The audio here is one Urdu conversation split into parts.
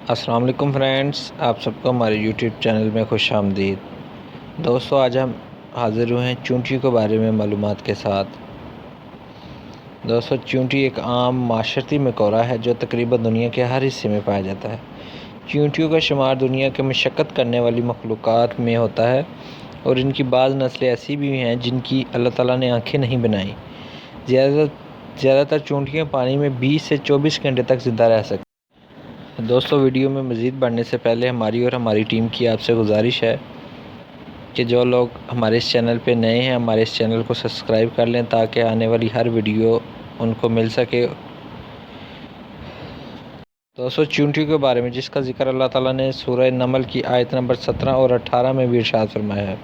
السلام علیکم فرینڈس، آپ سب کو ہمارے یوٹیوب چینل میں خوش آمدید۔ دوستو، آج ہم حاضر ہوئے ہیں چونٹیوں کے بارے میں معلومات کے ساتھ۔ دوستو، چونٹی ایک عام معاشرتی مکوڑا ہے جو تقریباً دنیا کے ہر حصے میں پایا جاتا ہے۔ چونٹیوں کا شمار دنیا کے مشقت کرنے والی مخلوقات میں ہوتا ہے، اور ان کی بعض نسلیں ایسی بھی ہیں جن کی اللہ تعالیٰ نے آنکھیں نہیں بنائیں۔ زیادہ تر چونٹیاں پانی میں 20 سے 24 گھنٹے تک زندہ رہ سکتی ہیں۔ دوستو، ویڈیو میں مزید بڑھنے سے پہلے ہماری ٹیم کی آپ سے گزارش ہے کہ جو لوگ ہمارے اس چینل پہ نئے ہیں، ہمارے اس چینل کو سبسکرائب کر لیں تاکہ آنے والی ہر ویڈیو ان کو مل سکے۔ دوستو، چونٹیوں کے بارے میں جس کا ذکر اللہ تعالیٰ نے سورہ نمل کی آیت نمبر 17 اور 18 میں بھی ارشاد فرمایا ہے۔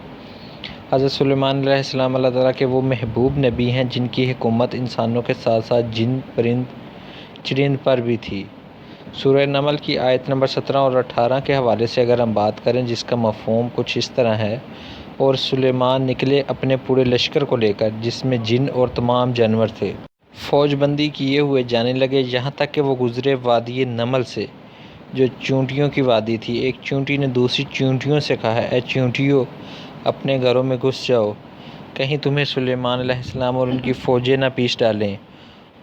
حضرت سلیمان علیہ السلام اللہ تعالیٰ کے وہ محبوب نبی ہیں جن کی حکومت انسانوں کے ساتھ ساتھ جن، پرند، چرند پر بھی تھی۔ سورہ نمل کی آیت نمبر 17 اور 18 کے حوالے سے اگر ہم بات کریں، جس کا مفہوم کچھ اس طرح ہے: اور سلیمان نکلے اپنے پورے لشکر کو لے کر، جس میں جن اور تمام جانور تھے۔ فوج بندی کیے ہوئے جانے لگے، یہاں تک کہ وہ گزرے وادی نمل سے، جو چونٹیوں کی وادی تھی۔ ایک چونٹی نے دوسری چونٹیوں سے کہا: اے چونٹیوں، اپنے گھروں میں گھس جاؤ، کہیں تمہیں سلیمان علیہ السلام اور ان کی فوجیں نہ پیش ڈالیں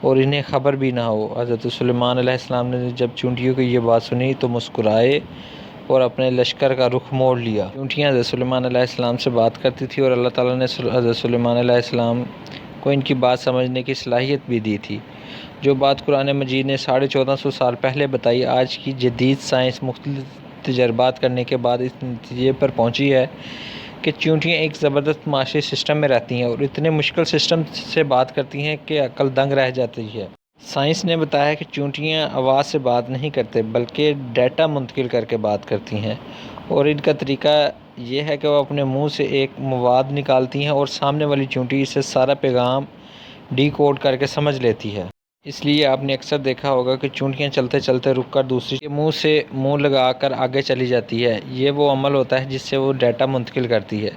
اور انہیں خبر بھی نہ ہو۔ حضرت سلیمان علیہ السلام نے جب چونٹیوں کی یہ بات سنی تو مسکرائے اور اپنے لشکر کا رخ موڑ لیا۔ چونٹیاں حضرت سلیمان علیہ السلام سے بات کرتی تھیں، اور اللہ تعالیٰ نے حضرت سلیمان علیہ السلام کو ان کی بات سمجھنے کی صلاحیت بھی دی تھی۔ جو بات قرآن مجید نے 1450 سال پہلے بتائی، آج کی جدید سائنس مختلف تجربات کرنے کے بعد اس نتیجے پر پہنچی ہے کہ چونٹیاں ایک زبردست معاشی سسٹم میں رہتی ہیں، اور اتنے مشکل سسٹم سے بات کرتی ہیں کہ عقل دنگ رہ جاتی ہے۔ سائنس نے بتایا کہ چونٹیاں آواز سے بات نہیں کرتے بلکہ ڈیٹا منتقل کر کے بات کرتی ہیں، اور ان کا طریقہ یہ ہے کہ وہ اپنے منہ سے ایک مواد نکالتی ہیں اور سامنے والی چونٹی اسے سارا پیغام ڈی کوڈ کر کے سمجھ لیتی ہے۔ اس لیے آپ نے اکثر دیکھا ہوگا کہ چونٹیاں چلتے چلتے رک کر دوسری کے منہ سے منہ لگا کر آگے چلی جاتی ہے۔ یہ وہ عمل ہوتا ہے جس سے وہ ڈیٹا منتقل کرتی ہے۔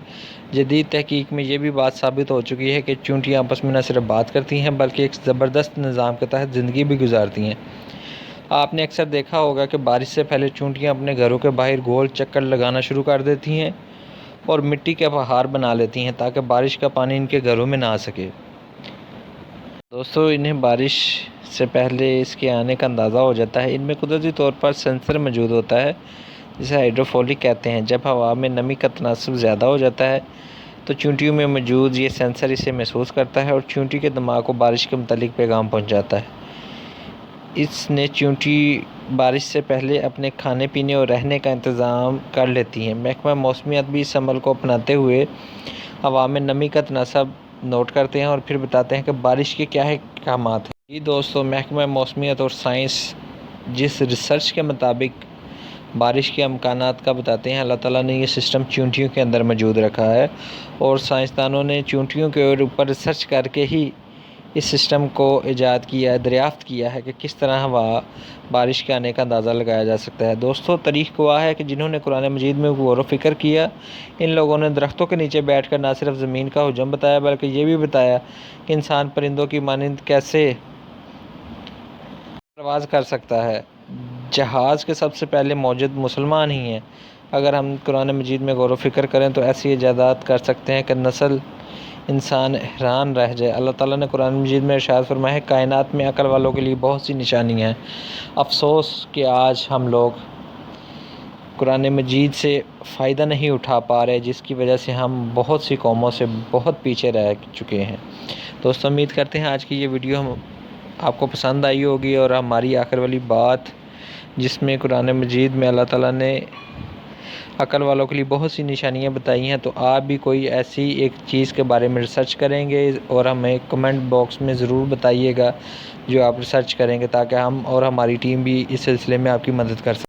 جدید تحقیق میں یہ بھی بات ثابت ہو چکی ہے کہ چونٹیاں آپس میں نہ صرف بات کرتی ہیں بلکہ ایک زبردست نظام کے تحت زندگی بھی گزارتی ہیں۔ آپ نے اکثر دیکھا ہوگا کہ بارش سے پہلے چونٹیاں اپنے گھروں کے باہر گول چکر لگانا شروع کر دیتی ہیں اور مٹی کے پہاڑ بنا لیتی ہیں تاکہ بارش کا پانی ان کے گھروں میں نہ آ سکے۔ دوستو، انہیں بارش سے پہلے اس کے آنے کا اندازہ ہو جاتا ہے۔ ان میں قدرتی طور پر سینسر موجود ہوتا ہے جسے ہائیڈروفولک کہتے ہیں۔ جب ہوا میں نمی کا تناسب زیادہ ہو جاتا ہے تو چونٹیوں میں موجود یہ سینسر اسے محسوس کرتا ہے اور چونٹی کے دماغ کو بارش کے متعلق پیغام پہنچاتا ہے۔ اس نے چونٹی بارش سے پہلے اپنے کھانے پینے اور رہنے کا انتظام کر لیتی ہیں۔ محکمہ موسمیات بھی اس عمل کو اپناتے ہوئے ہوا میں نمی کا تناسب نوٹ کرتے ہیں اور پھر بتاتے ہیں کہ بارش کے کیا احکامات ہیں۔ جی دوستو، محکمہ موسمیات اور سائنس جس ریسرچ کے مطابق بارش کے امکانات کا بتاتے ہیں، اللہ تعالیٰ نے یہ سسٹم چونٹیوں کے اندر موجود رکھا ہے، اور سائنسدانوں نے چونٹیوں کے اوپر ریسرچ کر کے ہی اس سسٹم کو ایجاد کیا ہے، دریافت کیا ہے کہ کس طرح بارش کے آنے کا اندازہ لگایا جا سکتا ہے۔ دوستو، تاریخ گواہ ہے کہ جنہوں نے قرآن مجید میں غور و فکر کیا، ان لوگوں نے درختوں کے نیچے بیٹھ کر نہ صرف زمین کا حجم بتایا بلکہ یہ بھی بتایا کہ انسان پرندوں کی مانند کیسے پرواز کر سکتا ہے۔ جہاز کے سب سے پہلے موجد مسلمان ہی ہیں۔ اگر ہم قرآن مجید میں غور و فکر کریں تو ایسی ایجادات کر سکتے ہیں کہ نسل انسان حیران رہ جائے۔ اللہ تعالیٰ نے قرآن مجید میں ارشاد فرمایا ہے: کائنات میں عقل والوں کے لیے بہت سی نشانیاں ہیں۔ افسوس کہ آج ہم لوگ قرآن مجید سے فائدہ نہیں اٹھا پا رہے، جس کی وجہ سے ہم بہت سی قوموں سے بہت پیچھے رہ چکے ہیں۔ دوستو، امید کرتے ہیں آج کی یہ ویڈیو آپ کو پسند آئی ہوگی، اور ہماری آخر والی بات جس میں قرآن مجید میں اللہ تعالیٰ نے عقل والوں کے لیے بہت سی نشانیاں بتائی ہیں، تو آپ بھی کوئی ایسی ایک چیز کے بارے میں ریسرچ کریں گے اور ہمیں کمنٹ باکس میں ضرور بتائیے گا جو آپ ریسرچ کریں گے، تاکہ ہم اور ہماری ٹیم بھی اس سلسلے میں آپ کی مدد کر سکیں۔